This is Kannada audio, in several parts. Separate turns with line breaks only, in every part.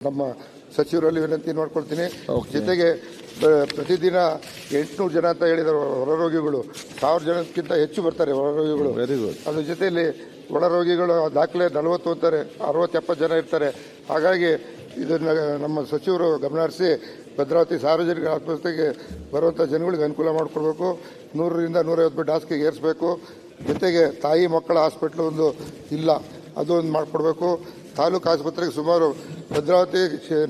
ನಮ್ಮ ಸಚಿವರಲ್ಲಿ ವಿನಂತಿ ಮಾಡ್ಕೊಳ್ತೀನಿ. ಜೊತೆಗೆ ಪ್ರತಿದಿನ 800 ಜನ ಅಂತ ಹೇಳಿದ್ದಾರೆ ಹೊರ ರೋಗಿಗಳು, 1000 ಜನಕ್ಕಿಂತ ಹೆಚ್ಚು ಬರ್ತಾರೆ ಹೊರ ರೋಗಿಗಳು. ಅದ್ರ ಜೊತೆಯಲ್ಲಿ ಒಳ ರೋಗಿಗಳು ದಾಖಲೆ 40 ಅಂತಾರೆ, 60-70 ಜನ ಇರ್ತಾರೆ. ಹಾಗಾಗಿ ಇದನ್ನ ನಮ್ಮ ಸಚಿವರು ಗಮನ ಹರಿಸಿ ಭದ್ರಾವತಿ ಸಾರ್ವಜನಿಕ ಆಸ್ಪತ್ರೆಗೆ ಬರುವಂಥ ಜನಗಳಿಗೆ ಅನುಕೂಲ ಮಾಡಿಕೊಡ್ಬೇಕು. 100ರಿಂದ 150 ಬೆಡ್ ಹಾಸಿಗೆಗೆ ಏರಿಸಬೇಕು. ಜೊತೆಗೆ ತಾಯಿ ಮಕ್ಕಳ ಹಾಸ್ಪಿಟ್ಲ್ ಒಂದು ಇಲ್ಲ, ಅದು ಒಂದು ಮಾಡಿಕೊಡ್ಬೇಕು. ತಾಲೂಕು ಆಸ್ಪತ್ರೆಗೆ ಸುಮಾರು ಭದ್ರಾವತಿ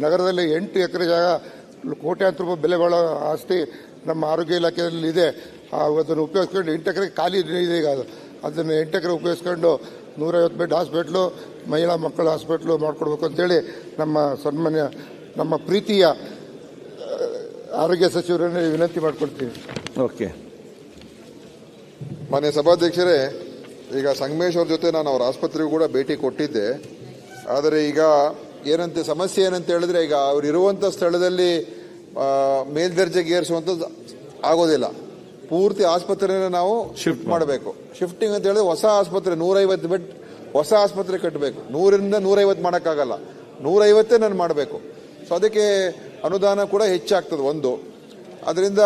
ನಗರದಲ್ಲಿ 8 ಎಕರೆ ಜಾಗ, ಕೋಟ್ಯಾಂತರ ರೂಪಾಯಿ ಬೆಲೆ ಬಾಳೋ ಆಸ್ತಿ ನಮ್ಮ ಆರೋಗ್ಯ ಇಲಾಖೆಯಲ್ಲಿ ಇದೆ. ಅದನ್ನು ಉಪಯೋಗಿಸ್ಕೊಂಡು 8 ಎಕರೆ ಖಾಲಿ ಇದೆ. ಈಗ ಅದನ್ನು 8 ಎಕರೆ ಉಪಯೋಗಿಸ್ಕೊಂಡು 150 ಬೆಡ್ ಹಾಸ್ಪಿಟ್ಲು, ಮಹಿಳಾ ಮಕ್ಕಳ ಹಾಸ್ಪಿಟ್ಲು ಮಾಡಿಕೊಡ್ಬೇಕು ಅಂತೇಳಿ ನಮ್ಮ ಪ್ರೀತಿಯ ಆರೋಗ್ಯ ಸಚಿವರನ್ನು ವಿನಂತಿ ಮಾಡಿಕೊಡ್ತೀವಿ.
ಓಕೆ.
ಮಾನ್ಯ ಸಭಾಧ್ಯಕ್ಷರೇ, ಈಗ ಸಂಗಮೇಶ್ ಅವ್ರ ಜೊತೆ ನಾನು ಅವ್ರ ಆಸ್ಪತ್ರೆಗೂ ಕೂಡ ಭೇಟಿ ಕೊಟ್ಟಿದ್ದೆ. ಆದರೆ ಈಗ ಸಮಸ್ಯೆ ಏನಂತ ಹೇಳಿದ್ರೆ, ಈಗ ಅವ್ರು ಇರುವಂಥ ಸ್ಥಳದಲ್ಲಿ ಮೇಲ್ದರ್ಜೆಗೆ ಏರಿಸುವಂಥದ್ದು ಆಗೋದಿಲ್ಲ. ಪೂರ್ತಿ ಆಸ್ಪತ್ರೆನ ನಾವು ಶಿಫ್ಟ್ ಮಾಡಬೇಕು. ಶಿಫ್ಟಿಂಗ್ ಅಂತ ಹೇಳಿದ್ರೆ ಹೊಸ ಆಸ್ಪತ್ರೆ 150 ಬೆಡ್ ಹೊಸ ಆಸ್ಪತ್ರೆ ಕಟ್ಟಬೇಕು. 100ರಿಂದ 150 ಮಾಡೋಕ್ಕಾಗಲ್ಲ, 150 ನಾನು ಮಾಡಬೇಕು. ಸೊ ಅದಕ್ಕೆ ಅನುದಾನ ಕೂಡ ಹೆಚ್ಚಾಗ್ತದೆ ಒಂದು. ಅದರಿಂದ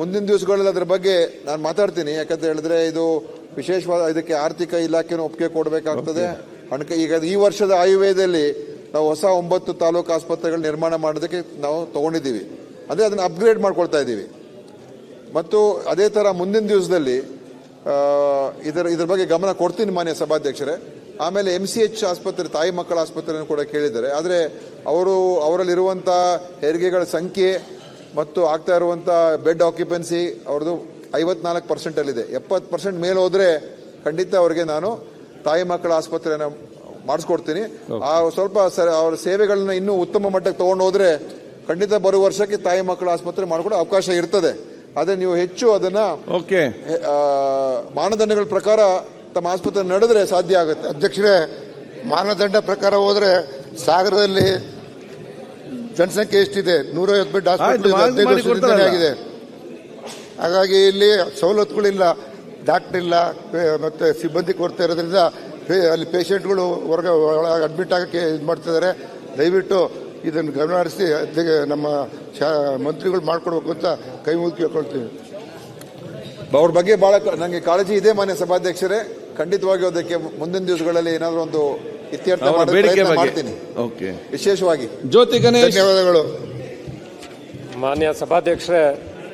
ಮುಂದಿನ ದಿವಸಗಳಲ್ಲಿ ಅದರ ಬಗ್ಗೆ ನಾನು ಮಾತಾಡ್ತೀನಿ. ಯಾಕಂತ ಹೇಳಿದ್ರೆ ಇದು ವಿಶೇಷವಾದ, ಇದಕ್ಕೆ ಆರ್ಥಿಕ ಇಲಾಖೆನೂ ಒಪ್ಪಿಗೆ ಕೊಡಬೇಕಾಗ್ತದೆ. ಈಗ ಈ ವರ್ಷದ ಆಯವ್ಯಯದಲ್ಲಿ ನಾವು ಹೊಸ 9 ತಾಲೂಕು ಆಸ್ಪತ್ರೆಗಳು ನಿರ್ಮಾಣ ಮಾಡೋದಕ್ಕೆ ನಾವು ತಗೊಂಡಿದ್ದೀವಿ. ಅದೇ ಅದನ್ನು ಅಪ್ಗ್ರೇಡ್ ಮಾಡ್ಕೊಳ್ತಾ ಇದ್ದೀವಿ. ಮತ್ತು ಅದೇ ಥರ ಮುಂದಿನ ದಿವಸದಲ್ಲಿ ಇದರ ಬಗ್ಗೆ ಗಮನ ಕೊಡ್ತೀನಿ ಮಾನ್ಯ ಸಭಾಧ್ಯಕ್ಷರೇ. ಆಮೇಲೆ MCH ಆಸ್ಪತ್ರೆ, ತಾಯಿ ಮಕ್ಕಳ ಆಸ್ಪತ್ರೆಯನ್ನು ಕೂಡ ಕೇಳಿದ್ದಾರೆ. ಆದರೆ ಅವರಲ್ಲಿರುವಂಥ ಹೆರಿಗೆಗಳ ಸಂಖ್ಯೆ ಮತ್ತು ಆಗ್ತಾ ಇರುವಂಥ ಬೆಡ್ ಆಕ್ಯುಪೆನ್ಸಿ ಅವ್ರದ್ದು 54%ಅಲ್ಲಿದೆ. 70% ಮೇಲೆ ಹೋದರೆ ಖಂಡಿತ ಅವರಿಗೆ ನಾನು ತಾಯಿ ಮಕ್ಕಳ ಆಸ್ಪತ್ರೆಯನ್ನು ಮಾಡಿಸ್ಕೊಡ್ತೀನಿ. ಸ್ವಲ್ಪ ಅವರ ಸೇವೆಗಳನ್ನ ಇನ್ನೂ ಉತ್ತಮ ಮಟ್ಟಕ್ಕೆ ತಗೊಂಡು ಹೋದ್ರೆ ಖಂಡಿತ ಬರುವ ವರ್ಷಕ್ಕೆ ತಾಯಿ ಮಕ್ಕಳ ಆಸ್ಪತ್ರೆ ಮಾಡಿಕೊಡೋ ಅವಕಾಶ ಇರ್ತದೆ. ಅದೇ ನೀವು ಹೆಚ್ಚು ಅದನ್ನ ಮಾನದಂಡಗಳ ಪ್ರಕಾರ ತಮ್ಮ ಆಸ್ಪತ್ರೆ ನಡೆದ್ರೆ ಸಾಧ್ಯ ಆಗುತ್ತೆ.
ಅಧ್ಯಕ್ಷರೇ, ಮಾನದಂಡ ಪ್ರಕಾರ ಹೋದ್ರೆ ಸಾಗರದಲ್ಲಿ ಜನಸಂಖ್ಯೆ ಎಷ್ಟಿದೆ? 150 ಬೆಡ್ ಹಾಸ್ಪಿಟಲ್ 15 ವರ್ಷದಿಂದ ಆಗಿದೆ. ಹಾಗಾಗಿ ಇಲ್ಲಿ ಸವಲತ್ತುಗಳಿಲ್ಲ, ಡಾಕ್ಟರ್ ಇಲ್ಲ, ಮತ್ತೆ ಸಿಬ್ಬಂದಿ ಕೊರತೆ ಇರೋದ್ರಿಂದ ಅಲ್ಲಿ ಪೇಷಂಟ್ಗಳು ಹೊರಗೆ ಅಡ್ಮಿಟ್ ಆಗಕ್ಕೆ ಇದು ಮಾಡ್ತಿದ್ದಾರೆ. ದಯವಿಟ್ಟು ಇದನ್ನು ಗಮನ ಹರಿಸಿ ನಮ್ಮ ಮಂತ್ರಿಗಳು ಮಾಡಿಕೊಡ್ಬೇಕು ಅಂತ ಕೈ ಮುಗಿ ಕೇಳ್ಕೊಳ್ತೀವಿ.
ಅವ್ರ ಬಗ್ಗೆ ಬಹಳ ನನಗೆ ಕಾಳಜಿ ಇದೆ ಮಾನ್ಯ ಸಭಾಧ್ಯಕ್ಷರೇ. ಖಂಡಿತವಾಗಿ ಅದಕ್ಕೆ ಮುಂದಿನ ದಿವಸಗಳಲ್ಲಿ ಏನಾದರೂ ಒಂದು ಇತ್ಯರ್ಥ ಮಾಡ್ತೀನಿ. ವಿಶೇಷವಾಗಿ
ಜ್ಯೋತಿ ಗಣೇಶ್,
ಧನ್ಯವಾದಗಳು.
ಮಾನ್ಯ ಸಭಾಧ್ಯಕ್ಷರೇ,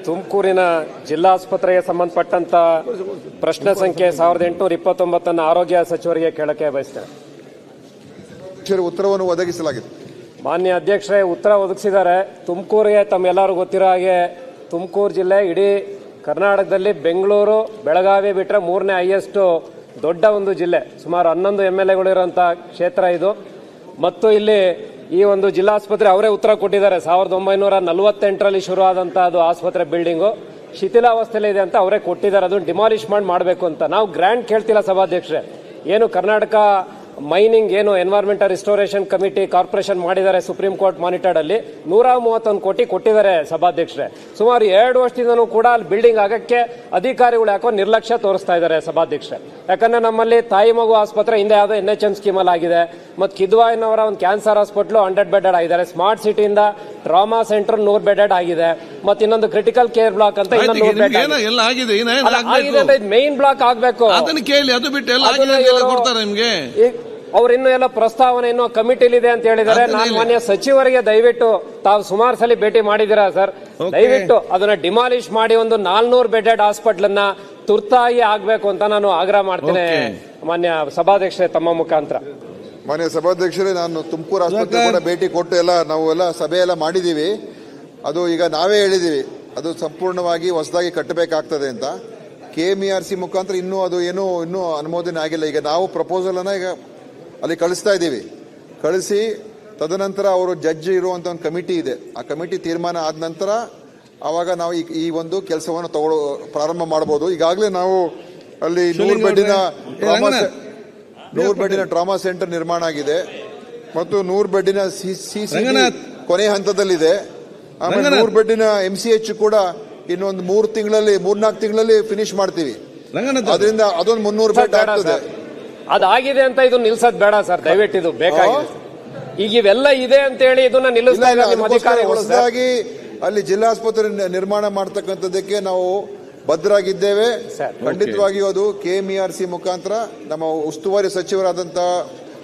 ತುಮಕೂರಿನ ಜಿಲ್ಲಾಸ್ಪತ್ರೆಗೆ ಸಂಬಂಧಪಟ್ಟಂತ ಪ್ರಶ್ನೆ ಸಂಖ್ಯೆ 1829 ಆರೋಗ್ಯ ಸಚಿವರಿಗೆ ಕೇಳಕ್ಕೆ ಬಯಸ್ತೇನೆ.
ಉತ್ತರವನ್ನು ಒದಗಿಸಲಾಗಿದೆ.
ಮಾನ್ಯ ಅಧ್ಯಕ್ಷರೇ, ಉತ್ತರ ಒದಗಿಸಿದ್ದಾರೆ. ತುಮಕೂರಿಗೆ ತಮ್ಮೆಲ್ಲರೂ ಗೊತ್ತಿರೋ ಹಾಗೆ ತುಮಕೂರು ಜಿಲ್ಲೆ ಇಡೀ ಕರ್ನಾಟಕದಲ್ಲಿ ಬೆಂಗಳೂರು, ಬೆಳಗಾವಿ ಬಿಟ್ಟರೆ 3ನೇ ಹೈಯೆಸ್ಟ್ ದೊಡ್ಡ ಒಂದು ಜಿಲ್ಲೆ. ಸುಮಾರು 11 MLAಗಳು ಇರುವಂಥ ಕ್ಷೇತ್ರ ಇದು. ಮತ್ತು ಇಲ್ಲಿ ಈ ಒಂದು ಜಿಲ್ಲಾಸ್ಪತ್ರೆ ಅವರೇ ಉತ್ತರ ಕೊಟ್ಟಿದ್ದಾರೆ. 1948ರಲ್ಲಿ ಶುರು ಆದಂತಹ ಅದು ಆಸ್ಪತ್ರೆ ಬಿಲ್ಡಿಂಗು ಶಿಥಿಲಾವಸ್ಥೆಯಲ್ಲಿ ಇದೆ ಅಂತ ಅವರೇ ಕೊಟ್ಟಿದ್ದಾರೆ. ಅದನ್ನು ಡಿಮಾಲಿಷ್ ಮಾಡಬೇಕು ಅಂತ ನಾವು ಗ್ರ್ಯಾಂಟ್ ಕೇಳ್ತಿಲ್ಲ ಸಭಾಧ್ಯಕ್ಷರೇ. ಏನು ಕರ್ನಾಟಕ ಮೈನಿಂಗ್ ಏನು ಎನ್ವೈರನ್ಮೆಂಟಲ್ ರಿಸ್ಟೋರೇಷನ್ ಕಮಿಟಿ ಕಾರ್ಪೊರೇಷನ್ ಮಾಡಿದ್ದಾರೆ ಸುಪ್ರೀಂ ಕೋರ್ಟ್ ಮಾನಿಟರ್ಡ್ ಅಲ್ಲಿ 131 ಕೋಟಿ ಕೊಟ್ಟಿದ್ದಾರೆ ಸಭಾಧ್ಯಕ್ಷರೇ. ಸುಮಾರು 2 ವರ್ಷದಿಂದನೂ ಕೂಡ ಅಲ್ಲಿ ಬಿಲ್ಡಿಂಗ್ ಆಗಕ್ಕೆ ಅಧಿಕಾರಿಗಳು ಯಾಕೋ ನಿರ್ಲಕ್ಷ್ಯ ತೋರಿಸ್ತಾ ಇದ್ದಾರೆ ಸಭಾಧ್ಯಕ್ಷರೇ. ಯಾಕಂದ್ರೆ ನಮ್ಮಲ್ಲಿ ತಾಯಿ ಮಗು ಆಸ್ಪತ್ರೆ ಹಿಂದೆ ಯಾವುದೋ NHM ಸ್ಕೀಮಲ್ಲಿ ಆಗಿದೆ. ಮತ್ತು ಕಿದ್ವಾಯಿನವರ ಒಂದು ಕ್ಯಾನ್ಸರ್ ಹಾಸ್ಪಿಟಲ್ 100 ಬೆಡೆಡ್ ಆಗಿದ್ದಾರೆ. ಸ್ಮಾರ್ಟ್ ಸಿಟಿಯಿಂದ ಟ್ರಾಮಾ ಸೆಂಟರ್ 100 ಬೆಡೆಡ್ ಆಗಿದೆ. ಮತ್ತೆ ಇನ್ನೊಂದು ಕ್ರಿಟಿಕಲ್ ಕೇರ್ ಬ್ಲಾಕ್ ಅಂತ ಇನ್ನೊಂದು 100 ಬೆಡ್ ಆಗಿದೆ. ಮೈನ್ ಬ್ಲಾಕ್ ಆಗಬೇಕು. ಅವ್ರು ಇನ್ನೂ ಎಲ್ಲ ಪ್ರಸ್ತಾವನೆ ಇನ್ನೂ ಕಮಿಟಿಲಿದೆ ಅಂತ ಹೇಳಿದ್ದಾರೆ. ನಾನು ಮಾನ್ಯ ಸಚಿವರಿಗೆ ದಯವಿಟ್ಟು ತಾವು ಸುಮಾರು ಸಲ ಭೇಟಿ ಮಾಡಿದ್ದೀರಾ ಸರ್, ದಯವಿಟ್ಟು ಅದನ್ನ ಡಿಮಾಲಿಷ್ ಮಾಡಿ ಒಂದು 400 ಬೆಡೆಡ್ ಹಾಸ್ಪಿಟಲ್ ಅನ್ನ ತುರ್ತಾಗಿ ಆಗ್ಬೇಕು ಅಂತ ನಾನು ಆಗ್ರಹ ಮಾಡ್ತೇನೆ ಮಾನ್ಯ ಸಭಾಧ್ಯಕ್ಷರೇ ತಮ್ಮ ಮುಖಾಂತರ.
ಮಾನ್ಯ ಸಭಾಧ್ಯಕ್ಷರೇ, ನಾನು ತುಮಕೂರು ಆಸ್ಪತ್ರೆ ಕೂಡ ಭೇಟಿ ಕೊಟ್ಟು ನಾವೆಲ್ಲ ಸಭೆ ಎಲ್ಲ ಮಾಡಿದೀವಿ. ಅದು ಈಗ ನಾವೇ ಹೇಳಿದೀವಿ, ಅದು ಸಂಪೂರ್ಣವಾಗಿ ಹೊಸದಾಗಿ ಕಟ್ಟಬೇಕಾಗ್ತದೆ ಅಂತ. KMERC ಮುಖಾಂತರ ಇನ್ನೂ ಅನುಮೋದನೆ ಆಗಿಲ್ಲ. ಈಗ ನಾವು ಪ್ರಪೋಸಲ್ ಅನ್ನ ಈಗ ಅಲ್ಲಿ ಕಳಿಸ್ತಾ ಇದ್ದೀವಿ. ಕಳಿಸಿ ತದನಂತರ ಅವರು ಜಡ್ಜ್ ಇರುವಂತ ಒಂದು ಕಮಿಟಿ ಇದೆ. ಆ ಕಮಿಟಿ ತೀರ್ಮಾನ ಆದ ನಂತರ ಆವಾಗ ನಾವು ಈ ಒಂದು ಕೆಲಸವನ್ನು ಪ್ರಾರಂಭ ಮಾಡಬಹುದು. ಈಗಾಗಲೇ ನಾವು ಅಲ್ಲಿ 100 ಬೆಡ್ಡಿನ ಟ್ರಾಮಾ ಸೆಂಟರ್ ನಿರ್ಮಾಣ ಆಗಿದೆ ಮತ್ತು 100 ಬೆಡ್ಡಿನ CCT ಕೊನೆ ಹಂತದಲ್ಲಿದೆ. ಆಮೇಲೆ 100 ಬೆಡ್ಡಿನ MCH ಕೂಡ ಇನ್ನೊಂದು 3-4 ತಿಂಗಳಲ್ಲಿ ಫಿನಿಶ್ ಮಾಡ್ತೀವಿ. ಅದರಿಂದ ಅದೊಂದು 300 ಬೆಡ್ ಆಗ್ತದೆ.
ಅದಾಗಿದೆ ಅಂತ ಇದು ನಿಲ್ಸೋದು ಬೇಡ ಸರ್, ದಯವಿಟ್ಟು ಇದು ಬೇಕಾಗಿದೆ. ಈಗ ಇವೆಲ್ಲ ಇದೆ ಅಂತ ಹೇಳಿ ಇದನ್ನ ನಿಲ್ಲಿಸ್ತಾ ಇಲ್ಲ ನಿಮ್ಮ ಅಧಿಕಾರಿಗಳು ಸರ್.
ಹೊಸದಾಗಿ ಅಲ್ಲಿ ಜಿಲ್ಲಾಸ್ಪತ್ರೆ ನಿರ್ಮಾಣ ಮಾಡ್ತಕ್ಕಂಥದ್ದಕ್ಕೆ ನಾವು ಬದ್ಧರಾಗಿದ್ದೇವೆ. ಖಂಡಿತವಾಗಿಯೂ ಅದು KMERC ಮುಖಾಂತರ ನಮ್ಮ ಉಸ್ತುವಾರಿ ಸಚಿವರಾದಂತಹ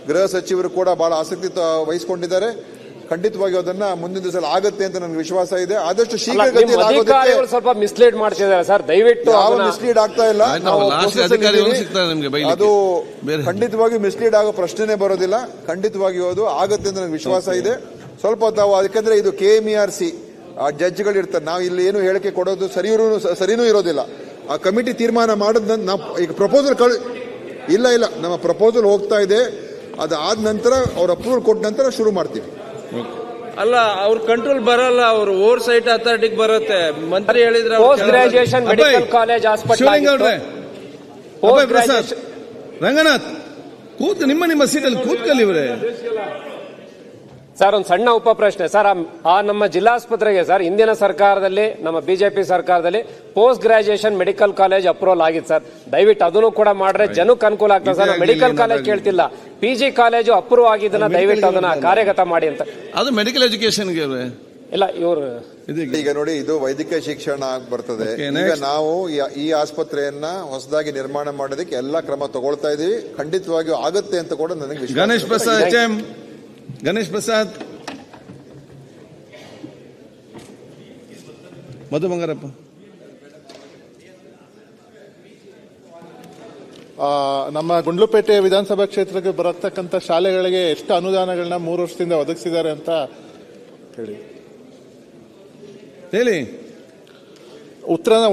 ಗೃಹ ಸಚಿವರು ಕೂಡ ಬಹಳ ಆಸಕ್ತಿ ವಹಿಸಿಕೊಂಡಿದ್ದಾರೆ. ಖಂಡಿತವಾಗಿಯೂ ಅದನ್ನ ಮುಂದಿನ ದಿವಸ ಆಗುತ್ತೆ ಅಂತ ನನಗೆ ವಿಶ್ವಾಸ ಇದೆ. ಆದಷ್ಟು ಶೀಘ್ರಗತಿಯಲ್ಲಿ ಆಗೋದಕ್ಕೆ
ಸ್ವಲ್ಪ ಮಿಸ್ಲೀಡ್ ಮಾಡ್ತಿದ್ದಾರೆ ಸರ್, ದಯವಿಟ್ಟು
ಯಾವ ಮಿಸ್ಲೀಡ್ ಆಗ್ತಾ ಇಲ್ಲ. ಅದು ಖಂಡಿತವಾಗಿಯೂ ಮಿಸ್ಲೀಡ್ ಆಗೋ ಪ್ರಶ್ನೆನೇ ಬರೋದಿಲ್ಲ. ಖಂಡಿತವಾಗಿಯೂ ಅದು ಆಗುತ್ತೆ ಅಂತ ನನಗೆ ವಿಶ್ವಾಸ ಇದೆ. ಸ್ವಲ್ಪ ತಾವು ಯಾಕಂದ್ರೆ ಇದು KMERC ಜಡ್ಜ್ಗಳು ಇರ್ತಾರೆ, ನಾವು ಇಲ್ಲಿ ಏನು ಹೇಳಿಕೆ ಕೊಡೋದು ಸರಿನೂ ಇರೋದಿಲ್ಲ. ಆ ಕಮಿಟಿ ತೀರ್ಮಾನ ಮಾಡಿದ ನಾವು ಈಗ ಪ್ರಪೋಸಲ್ ಇಲ್ಲ ನಮ್ಮ ಪ್ರಪೋಸಲ್ ಹೋಗ್ತಾ ಇದೆ. ಅದಾದ ನಂತರ ಅವ್ರ ಅಪ್ರೂವಲ್ ಕೊಟ್ಟ ನಂತರ ಶುರು ಮಾಡ್ತೀವಿ.
ಅಲ್ಲ, ಅವ್ರ ಕಂಟ್ರೋಲ್ ಬರಲ್ಲ, ಅವ್ರ ಓವರ್ ಸೈಟ್ ಅಥಾರಿಟಿಗೆ ಬರುತ್ತೆ. ಮಂತ್ರಿ ಹೇಳಿದ್ರೆ
post graduation medical college hospital
Ranganath ಕೂತ್ ನಿಮ್ಮ ಸೀಟಲ್ಲಿ ಕೂತ್ಕೊಳ್ಳಿ ಇವರೇ.
ಸರ್, ಒಂದು ಸಣ್ಣ ಉಪ ಪ್ರಶ್ನೆ ಸರ್. ಆ ನಮ್ಮ ಜಿಲ್ಲಾಸ್ಪತ್ರೆಗೆ ಸರ್ ಹಿಂದಿನ ಸರ್ಕಾರದಲ್ಲಿ, ನಮ್ಮ ಬಿಜೆಪಿ ಸರ್ಕಾರದಲ್ಲಿ post graduation medical college approval ಆಗಿತ್ತು ಸರ್. ದಯವಿಟ್ಟು ಅದನ್ನು ಕೂಡ ಮಾಡ್ರೆ ಜನಕ್ಕೆ ಅನುಕೂಲ ಆಗ್ತದೆ ಸರ್. ಮೆಡಿಕಲ್ ಕಾಲೇಜ್ ಕೇಳ್ತಿಲ್ಲ, PG ಕಾಲೇಜು ಅಪ್ರೂವ್ ಆಗಿದ್ದನ್ನ ದಯವಿಟ್ಟು ಅದನ್ನ ಕಾರ್ಯಗತ ಮಾಡಿ ಅಂತ.
ಅದು ಮೆಡಿಕಲ್ ಎಜುಕೇಶನ್ಗೆ
ಇಲ್ಲ ಇವರು
ಈಗ ನೋಡಿ, ಇದು ವೈದ್ಯಕೀಯ ಶಿಕ್ಷಣ ಬರ್ತದೆ. ಈಗ ನಾವು ಈ ಆಸ್ಪತ್ರೆಯನ್ನ ಹೊಸದಾಗಿ ನಿರ್ಮಾಣ ಮಾಡೋದಕ್ಕೆ ಎಲ್ಲಾ ಕ್ರಮ ತಗೊಳ್ತಾ ಇದೀವಿ. ಖಂಡಿತವಾಗಿಯೂ ಆಗುತ್ತೆ ಅಂತ ಕೂಡ ನನಗೆ ವಿಶ್ವಾಸ.
ಗಣೇಶ್ ಪ್ರಸಾದ್ ಮಧು ಬಂಗಾರಪ್ಪ.
ನಮ್ಮ ಗುಂಡ್ಲುಪೇಟೆ ವಿಧಾನಸಭಾ ಕ್ಷೇತ್ರಕ್ಕೆ ಬರತಕ್ಕಂಥ ಶಾಲೆಗಳಿಗೆ ಎಷ್ಟು ಅನುದಾನಗಳನ್ನ 3 ವರ್ಷದಿಂದ ಒದಗಿಸಿದ್ದಾರೆ ಅಂತ
ಹೇಳಿ.
ಉತ್ತರನ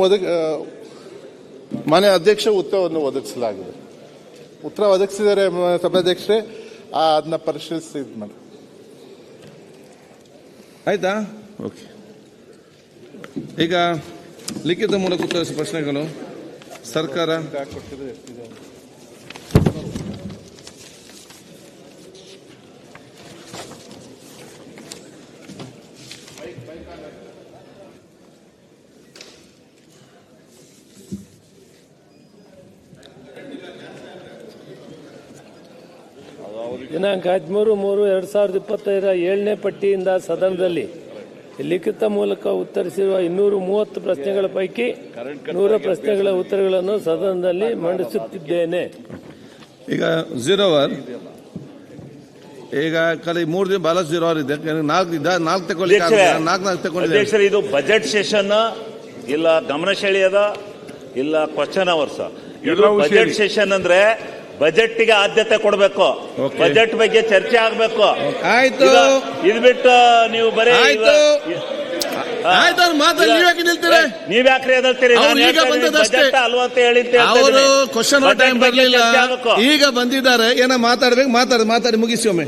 ಮಾನ್ಯ ಅಧ್ಯಕ್ಷ ಉತ್ತರವನ್ನು ಒದಗಿಸಲಾಗಿದೆ. ಉತ್ತರ ಒದಗಿಸಿದ್ದಾರೆ ಸಭಾಧ್ಯಕ್ಷರೇ, ಅದನ್ನ ಪರಿಶೀಲಿಸಿ ಇದು ಮಾಡಿ.
ಆಯ್ತಾ? ಓಕೆ. ಈಗ ಲಿಖಿತ ಮೂಲಕ ಉತ್ತರಿಸುವ ಪ್ರಶ್ನೆಗಳು. ಸರ್ಕಾರ
ದಿನಾಂಕ 13/3/2025 7ನೇ ಪಟ್ಟಿಯಿಂದ ಸದನದಲ್ಲಿ ಲಿಖಿತ ಮೂಲಕ ಉತ್ತರಿಸಿರುವ 230 ಪ್ರಶ್ನೆಗಳ ಪೈಕಿ 100 ಪ್ರಶ್ನೆಗಳ ಉತ್ತರಗಳನ್ನು ಸದನದಲ್ಲಿ ಮಂಡಿಸುತ್ತಿದ್ದೇನೆ.
ಈಗ 0 ಅವರ್, ಈಗ ಕಲಿ 3 ದಿನ ಬಹಳ 0 ಅವರ್ ಇದೆ. 4 ತಗೊಳ್ಳಿ, 4 ತಗೊಂಡಿದ್ದಾರೆ.
ಇದು ಬಜೆಟ್ ಸೆಷನ್ ಇಲ್ಲ ಗಮನ ಸೆಳೆಯದ ಇಲ್ಲ ಕ್ವಶನ್ ಅವರ್ಸ್. ಇದು ಬಜೆಟ್ ಸೆಷನ್ ಅಂದ್ರೆ ಬಜೆಟ್ಗೆ ಆದ್ಯತೆ ಕೊಡಬೇಕು, ಬಜೆಟ್ ಬಗ್ಗೆ ಚರ್ಚೆ ಆಗಬೇಕು.
ಆಯ್ತು,
ಇದು ಬಿಟ್ಟು ನೀವು ಬರೀ ನೀವ್ಯಾಕ್ರಿ ಎದಳ್ತೀರಿ? ಬಜೆಟ್ ಅಲ್ವಾ ಅಂತ ಹೇಳಿ
ಅವರು ಕ್ವಶನ್ ಟೈಮ್ ಬರಲಿಲ್ಲ, ಈಗ ಬಂದಿದ್ದಾರೆ. ಏನೋ ಮಾತಾಡ್ಬೇಕು, ಮಾತಾಡಿ ಮುಗಿಸಿ ಒಮ್ಮೆ.